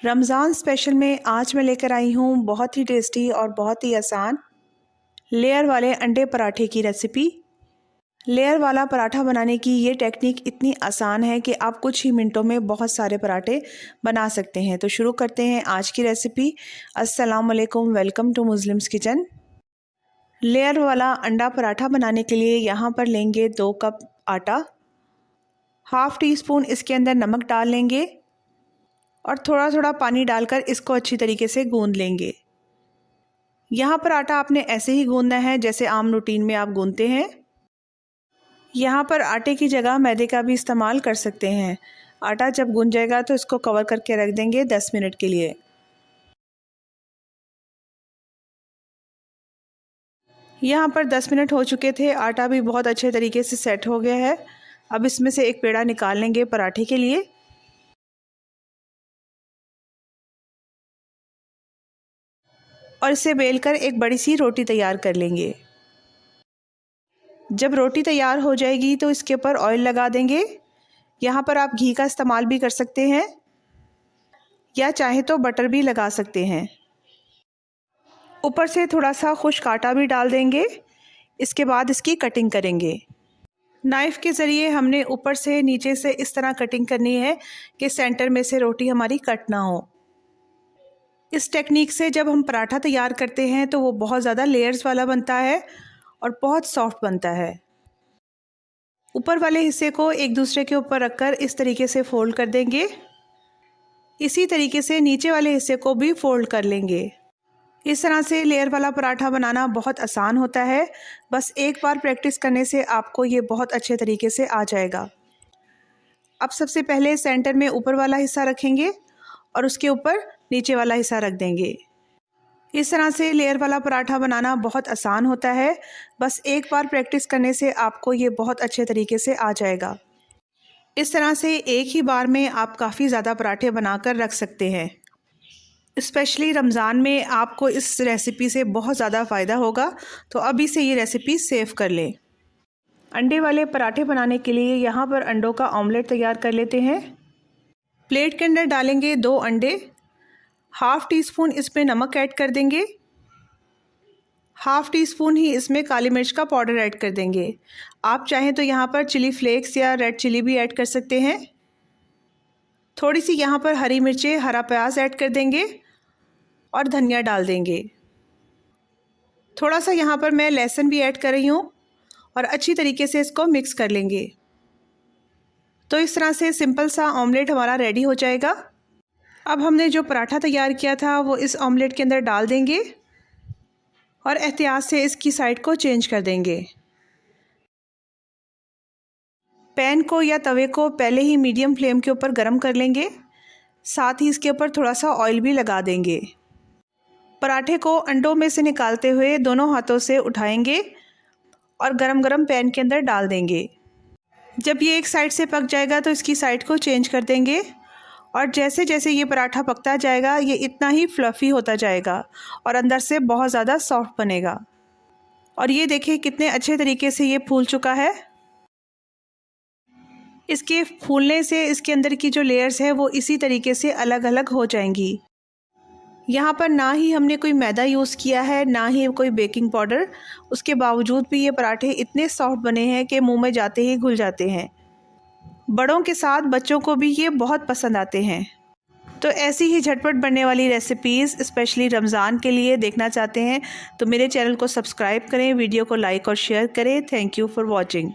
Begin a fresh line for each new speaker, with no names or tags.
Ramzan special में आज मैं लेकर आई हूँ बहुत ही टेस्टी और बहुत ही आसान लेयर वाले अंडे पराठे की रेसिपी। लेयर वाला पराठा बनाने की ये टेक्निक इतनी आसान है कि आप कुछ ही मिनटों में बहुत सारे पराठे बना सकते हैं। तो शुरू करते हैं आज की रेसिपी। अस्सलाम वालेकुम, welcome to Muslims kitchen. Layer वाला अंडा पराठा बनाने के लिए यहाँ पर लेंगे 2 कप आटा, हाफ़ टी स्पून इसके अंदर नमक डाल लेंगे और थोड़ा थोड़ा पानी डालकर इसको अच्छी तरीके से गूंद लेंगे। यहाँ पर आटा आपने ऐसे ही गूंदना है जैसे आम रूटीन में आप गूंदते हैं। यहाँ पर आटे की जगह मैदे का भी इस्तेमाल कर सकते हैं। आटा जब गूंद जाएगा तो इसको कवर करके रख देंगे 10 मिनट के लिए। यहाँ पर 10 मिनट हो चुके थे, आटा भी बहुत अच्छे तरीके से सेट हो गया है। अब इसमें से एक पेड़ा निकाल लेंगे पराठे के लिए। और इसे बेलकर एक बड़ी सी रोटी तैयार कर लेंगे। जब रोटी तैयार हो जाएगी तो इसके ऊपर ऑयल लगा देंगे। यहाँ पर आप घी का इस्तेमाल भी कर सकते हैं या चाहे तो बटर भी लगा सकते हैं। ऊपर से थोड़ा सा खुश्क आटा भी डाल देंगे। इसके बाद इसकी कटिंग करेंगे। नाइफ़ के ज़रिए हमने ऊपर से नीचे से इस तरह कटिंग करनी है कि सेंटर में से रोटी हमारी कट ना हो। इस टेक्निक से जब हम पराठा तैयार करते हैं तो वो बहुत ज़्यादा लेयर्स वाला बनता है और बहुत सॉफ्ट बनता है। ऊपर वाले हिस्से को एक दूसरे के ऊपर रखकर इस तरीके से फ़ोल्ड कर देंगे। इसी तरीके से नीचे वाले हिस्से को भी फ़ोल्ड कर लेंगे। इस तरह से लेयर वाला पराठा बनाना बहुत आसान होता है। बस एक बार प्रैक्टिस करने से आपको ये बहुत अच्छे तरीके से आ जाएगा। अब सबसे पहले सेंटर में ऊपर वाला हिस्सा रखेंगे और उसके ऊपर नीचे वाला हिस्सा रख देंगे। इस तरह से लेयर वाला पराठा बनाना बहुत आसान होता है। बस एक बार प्रैक्टिस करने से आपको ये बहुत अच्छे तरीके से आ जाएगा। इस तरह से एक ही बार में आप काफ़ी ज़्यादा पराठे बनाकर रख सकते हैं। स्पेशली रमज़ान में आपको इस रेसिपी से बहुत ज़्यादा फ़ायदा होगा, तो अभी से ये रेसिपी सेव कर लें। अंडे वाले पराठे बनाने के लिए यहाँ पर अंडों का ऑमलेट तैयार कर लेते हैं। प्लेट के अंदर डालेंगे 2 अंडे, हाफ़ टी स्पून इसमें नमक ऐड कर देंगे, हाफ़ टी स्पून ही इसमें काली मिर्च का पाउडर ऐड कर देंगे। आप चाहें तो यहाँ पर चिली फ्लेक्स या रेड चिली भी ऐड कर सकते हैं। थोड़ी सी यहाँ पर हरी मिर्चें, हरा प्याज ऐड कर देंगे और धनिया डाल देंगे। थोड़ा सा यहाँ पर मैं लहसुन भी ऐड कर रही हूँ और अच्छी तरीके से इसको मिक्स कर लेंगे। तो इस तरह से सिंपल सा ऑमलेट हमारा रेडी हो जाएगा। अब हमने जो पराठा तैयार किया था वो इस ऑमलेट के अंदर डाल देंगे और एहतियात से इसकी साइड को चेंज कर देंगे। पैन को या तवे को पहले ही मीडियम फ्लेम के ऊपर गरम कर लेंगे। साथ ही इसके ऊपर थोड़ा सा ऑयल भी लगा देंगे। पराठे को अंडों में से निकालते हुए दोनों हाथों से उठाएंगे और गरम गरम पैन के अंदर डाल देंगे। जब ये एक साइड से पक जाएगा तो इसकी साइड को चेंज कर देंगे और जैसे जैसे ये पराठा पकता जाएगा ये इतना ही फ्लफ़ी होता जाएगा और अंदर से बहुत ज़्यादा सॉफ्ट बनेगा। और ये देखिए कितने अच्छे तरीके से ये फूल चुका है। इसके फूलने से इसके अंदर की जो लेयर्स है वो इसी तरीके से अलग अलग हो जाएंगी। यहाँ पर ना ही हमने कोई मैदा यूज़ किया है, ना ही कोई बेकिंग पाउडर। उसके बावजूद भी ये पराठे इतने सॉफ्ट बने हैं कि मुंह में जाते ही घुल जाते हैं। बड़ों के साथ बच्चों को भी ये बहुत पसंद आते हैं। तो ऐसी ही झटपट बनने वाली रेसिपीज़ स्पेशली रमज़ान के लिए देखना चाहते हैं तो मेरे चैनल को सब्सक्राइब करें, वीडियो को लाइक और शेयर करें। Thank you for watching.